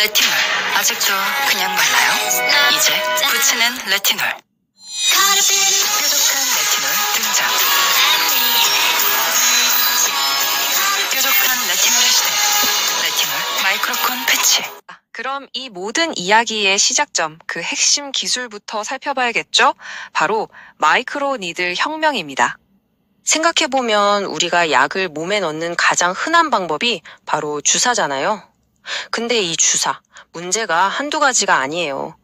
레티놀. 아직도 그냥 발라요? 이제 붙이는 레티놀. 뾰족한 레티놀 등장. 뾰족한 레티놀의 시대. 레티놀 마이크로콘 패치. 그럼 이 모든 이야기의 시작점, 그 핵심 기술부터 살펴봐야겠죠? 바로 마이크로 니들 혁명입니다. 생각해보면 우리가 약을 몸에 넣는 가장 흔한 방법이 바로 주사잖아요. 근데 이 주사, 문제가 한두 가지가 아니에요.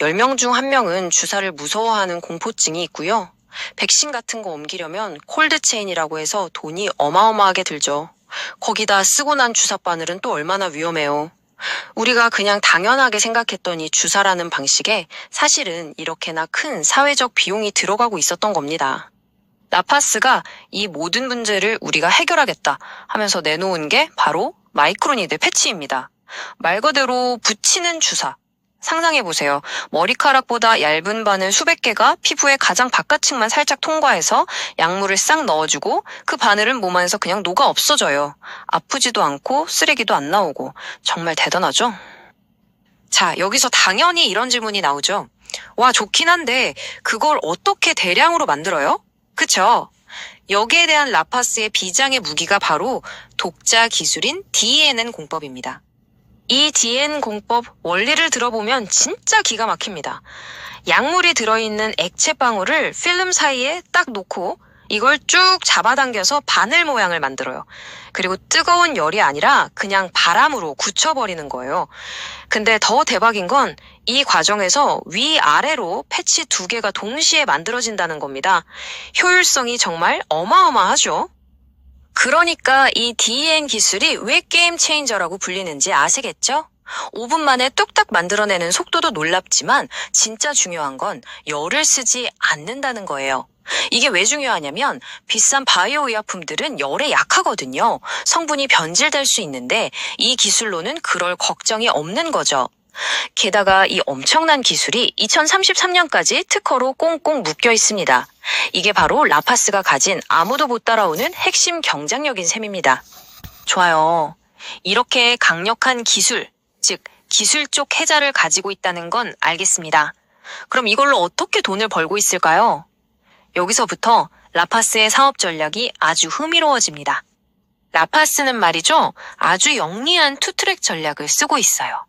10명 중 1명은 주사를 무서워하는 공포증이 있고요. 백신 같은 거 옮기려면 콜드체인이라고 해서 돈이 어마어마하게 들죠. 거기다 쓰고 난 주사 바늘은 또 얼마나 위험해요. 우리가 그냥 당연하게 생각했던 이 주사라는 방식에 사실은 이렇게나 큰 사회적 비용이 들어가고 있었던 겁니다. 라파스가 이 모든 문제를 우리가 해결하겠다 하면서 내놓은 게 바로 마이크로니들 패치입니다. 말 그대로 붙이는 주사. 상상해보세요. 머리카락보다 얇은 바늘 수백 개가 피부의 가장 바깥층만 살짝 통과해서 약물을 싹 넣어주고 그 바늘은 몸 안에서 그냥 녹아 없어져요. 아프지도 않고 쓰레기도 안 나오고 정말 대단하죠? 자, 여기서 당연히 이런 질문이 나오죠. 와, 좋긴 한데 그걸 어떻게 대량으로 만들어요? 그쵸? 여기에 대한 라파스의 비장의 무기가 바로 독자 기술인 DN 공법입니다. 이 DN 공법 원리를 들어보면 진짜 기가 막힙니다. 약물이 들어있는 액체 방울을 필름 사이에 딱 놓고 이걸 쭉 잡아당겨서 바늘 모양을 만들어요. 그리고 뜨거운 열이 아니라 그냥 바람으로 굳혀버리는 거예요. 근데 더 대박인 건 이 과정에서 위아래로 패치 2개가 동시에 만들어진다는 겁니다. 효율성이 정말 어마어마하죠. 그러니까 이 DN 기술이 왜 게임 체인저라고 불리는지 아시겠죠? 5분 만에 뚝딱 만들어내는 속도도 놀랍지만 진짜 중요한 건 열을 쓰지 않는다는 거예요. 이게 왜 중요하냐면 비싼 바이오 의약품들은 열에 약하거든요. 성분이 변질될 수 있는데 이 기술로는 그럴 걱정이 없는 거죠. 게다가 이 엄청난 기술이 2033년까지 특허로 꽁꽁 묶여 있습니다. 이게 바로 라파스가 가진 아무도 못 따라오는 핵심 경쟁력인 셈입니다. 좋아요. 이렇게 강력한 기술, 즉 기술 쪽 해자를 가지고 있다는 건 알겠습니다. 그럼 이걸로 어떻게 돈을 벌고 있을까요? 여기서부터 라파스의 사업 전략이 아주 흥미로워집니다. 라파스는 말이죠, 아주 영리한 투트랙 전략을 쓰고 있어요.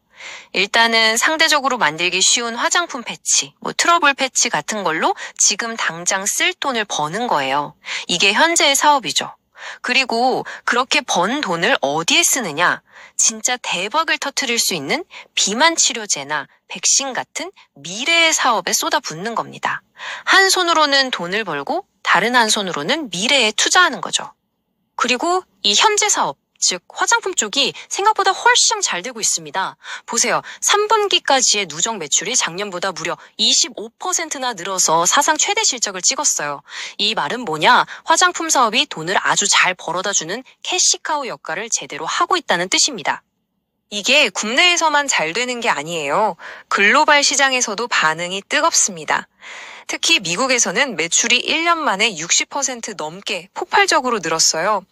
일단은 상대적으로 만들기 쉬운 화장품 패치, 트러블 패치 같은 걸로 지금 당장 쓸 돈을 버는 거예요. 이게 현재의 사업이죠. 그리고 그렇게 번 돈을 어디에 쓰느냐? 진짜 대박을 터뜨릴 수 있는 비만 치료제나 백신 같은 미래의 사업에 쏟아붓는 겁니다. 한 손으로는 돈을 벌고 다른 한 손으로는 미래에 투자하는 거죠. 그리고 이 현재 사업, 즉 화장품 쪽이 생각보다 훨씬 잘 되고 있습니다. 보세요. 3분기까지의 누적 매출이 작년보다 무려 25%나 늘어서 사상 최대 실적을 찍었어요. 이 말은 뭐냐? 화장품 사업이 돈을 아주 잘 벌어다주는 캐시카우 역할을 제대로 하고 있다는 뜻입니다. 이게 국내에서만 잘 되는 게 아니에요. 글로벌 시장에서도 반응이 뜨겁습니다. 특히 미국에서는 매출이 1년 만에 60% 넘게 폭발적으로 늘었어요.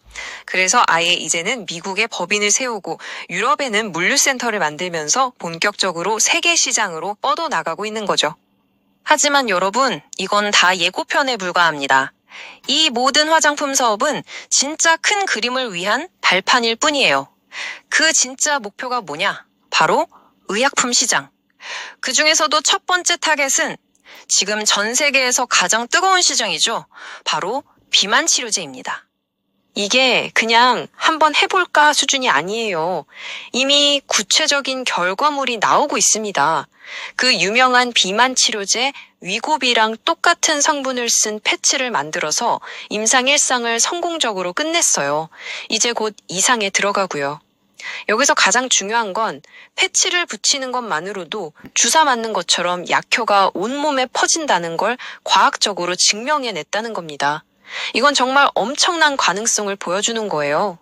그래서 아예 이제는 미국에 법인을 세우고 유럽에는 물류센터를 만들면서 본격적으로 세계 시장으로 뻗어나가고 있는 거죠. 하지만 여러분, 이건 다 예고편에 불과합니다. 이 모든 화장품 사업은 진짜 큰 그림을 위한 발판일 뿐이에요. 그 진짜 목표가 뭐냐? 바로 의약품 시장. 그 중에서도 첫 번째 타겟은 지금 전 세계에서 가장 뜨거운 시장이죠. 바로 비만 치료제입니다. 이게 그냥 한번 해볼까 수준이 아니에요. 이미 구체적인 결과물이 나오고 있습니다. 그 유명한 비만 치료제 위고비랑 똑같은 성분을 쓴 패치를 만들어서 임상 1상을 성공적으로 끝냈어요. 이제 곧 2상에 들어가고요. 여기서 가장 중요한 건 패치를 붙이는 것만으로도 주사 맞는 것처럼 약효가 온몸에 퍼진다는 걸 과학적으로 증명해냈다는 겁니다. 이건 정말 엄청난 가능성을 보여주는 거예요.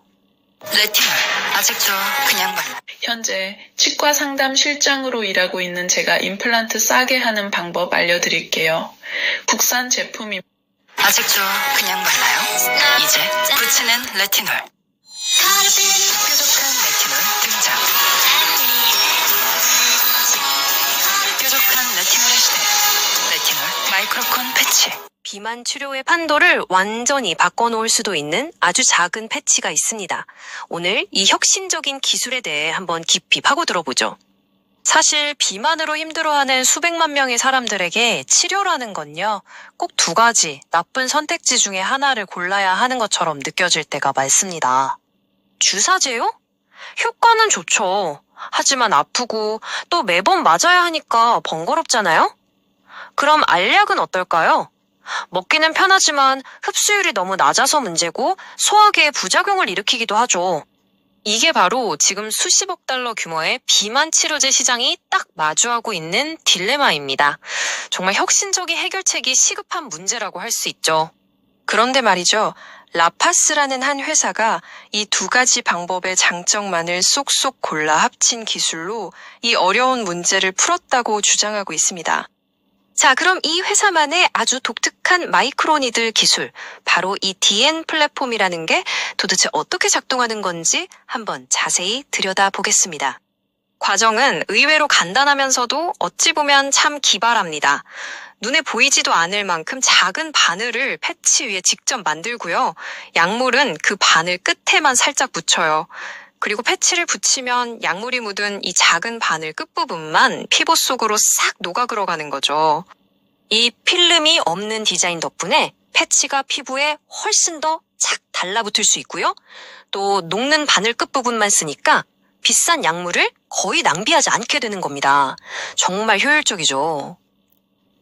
레티놀. 아직도 그냥 발라. 현재 치과 상담 실장으로 일하고 있는 제가 임플란트 싸게 하는 방법 알려드릴게요. 국산 제품이 아직도 그냥 발라요? 이제 붙이는 레티놀. 뾰족한 레티놀 등장. 마이크로콘 패치. 비만 치료의 판도를 완전히 바꿔놓을 수도 있는 아주 작은 패치가 있습니다. 오늘 이 혁신적인 기술에 대해 한번 깊이 파고들어보죠. 사실 비만으로 힘들어하는 수백만 명의 사람들에게 치료라는 건요, 꼭 두 가지 나쁜 선택지 중에 하나를 골라야 하는 것처럼 느껴질 때가 많습니다. 주사제요? 효과는 좋죠. 하지만 아프고 또 매번 맞아야 하니까 번거롭잖아요? 그럼 알약은 어떨까요? 먹기는 편하지만 흡수율이 너무 낮아서 문제고 소화기에 부작용을 일으키기도 하죠. 이게 바로 지금 수십억 달러 규모의 비만 치료제 시장이 딱 마주하고 있는 딜레마입니다. 정말 혁신적인 해결책이 시급한 문제라고 할 수 있죠. 그런데 말이죠. 라파스라는 한 회사가 이 두 가지 방법의 장점만을 쏙쏙 골라 합친 기술로 이 어려운 문제를 풀었다고 주장하고 있습니다. 자, 그럼 이 회사만의 아주 독특한 마이크로니들 기술, 바로 이 DN 플랫폼이라는 게 도대체 어떻게 작동하는 건지 한번 자세히 들여다보겠습니다. 과정은 의외로 간단하면서도 어찌 보면 참 기발합니다. 눈에 보이지도 않을 만큼 작은 바늘을 패치 위에 직접 만들고요. 약물은 그 바늘 끝에만 살짝 묻혀요. 그리고 패치를 붙이면 약물이 묻은 이 작은 바늘 끝부분만 피부 속으로 싹 녹아 들어가는 거죠. 이 필름이 없는 디자인 덕분에 패치가 피부에 훨씬 더 착 달라붙을 수 있고요. 또 녹는 바늘 끝부분만 쓰니까 비싼 약물을 거의 낭비하지 않게 되는 겁니다. 정말 효율적이죠.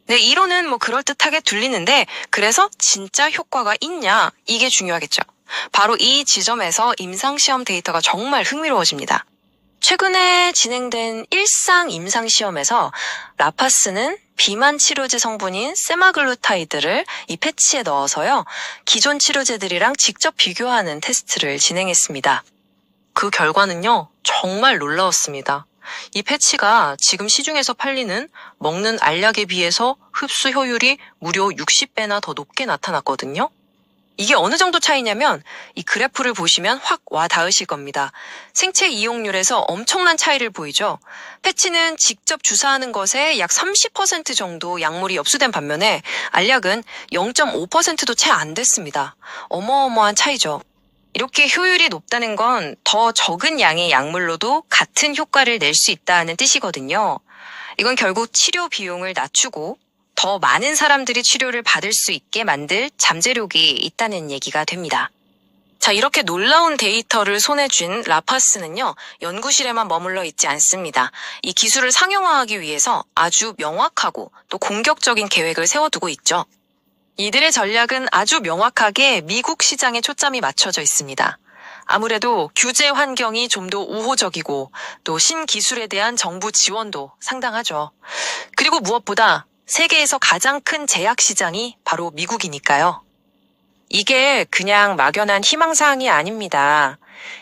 네, 이론은 뭐 그럴듯하게 들리는데 그래서 진짜 효과가 있냐? 이게 중요하겠죠. 바로 이 지점에서 임상시험 데이터가 정말 흥미로워집니다. 최근에 진행된 일상 임상시험에서 라파스는 비만 치료제 성분인 세마글루타이드를 이 패치에 넣어서요, 기존 치료제들이랑 직접 비교하는 테스트를 진행했습니다. 그 결과는요, 정말 놀라웠습니다. 이 패치가 지금 시중에서 팔리는 먹는 알약에 비해서 흡수 효율이 무려 60배나 더 높게 나타났거든요. 이게 어느 정도 차이냐면 이 그래프를 보시면 확 와 닿으실 겁니다. 생체 이용률에서 엄청난 차이를 보이죠. 패치는 직접 주사하는 것에 약 30% 정도 약물이 흡수된 반면에 알약은 0.5%도 채 안 됐습니다. 어마어마한 차이죠. 이렇게 효율이 높다는 건 더 적은 양의 약물로도 같은 효과를 낼 수 있다는 뜻이거든요. 이건 결국 치료 비용을 낮추고 더 많은 사람들이 치료를 받을 수 있게 만들 잠재력이 있다는 얘기가 됩니다. 자, 이렇게 놀라운 데이터를 손에 쥔 라파스는요, 연구실에만 머물러 있지 않습니다. 이 기술을 상용화하기 위해서 아주 명확하고 또 공격적인 계획을 세워두고 있죠. 이들의 전략은 아주 명확하게 미국 시장에 초점이 맞춰져 있습니다. 아무래도 규제 환경이 좀 더 우호적이고 또 신기술에 대한 정부 지원도 상당하죠. 그리고 무엇보다 세계에서 가장 큰 제약 시장이 바로 미국이니까요. 이게 그냥 막연한 희망사항이 아닙니다.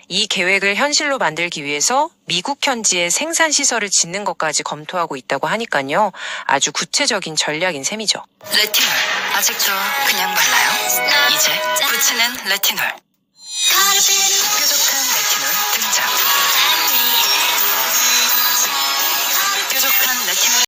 이 계획을 현실로 만들기 위해서 미국 현지에 생산시설을 짓는 것까지 검토하고 있다고 하니까요. 아주 구체적인 전략인 셈이죠. 레티놀. 아직도 그냥 발라요? 이제 붙이는 레티놀. 뾰족한 레티놀 등장. 뾰족한 레티놀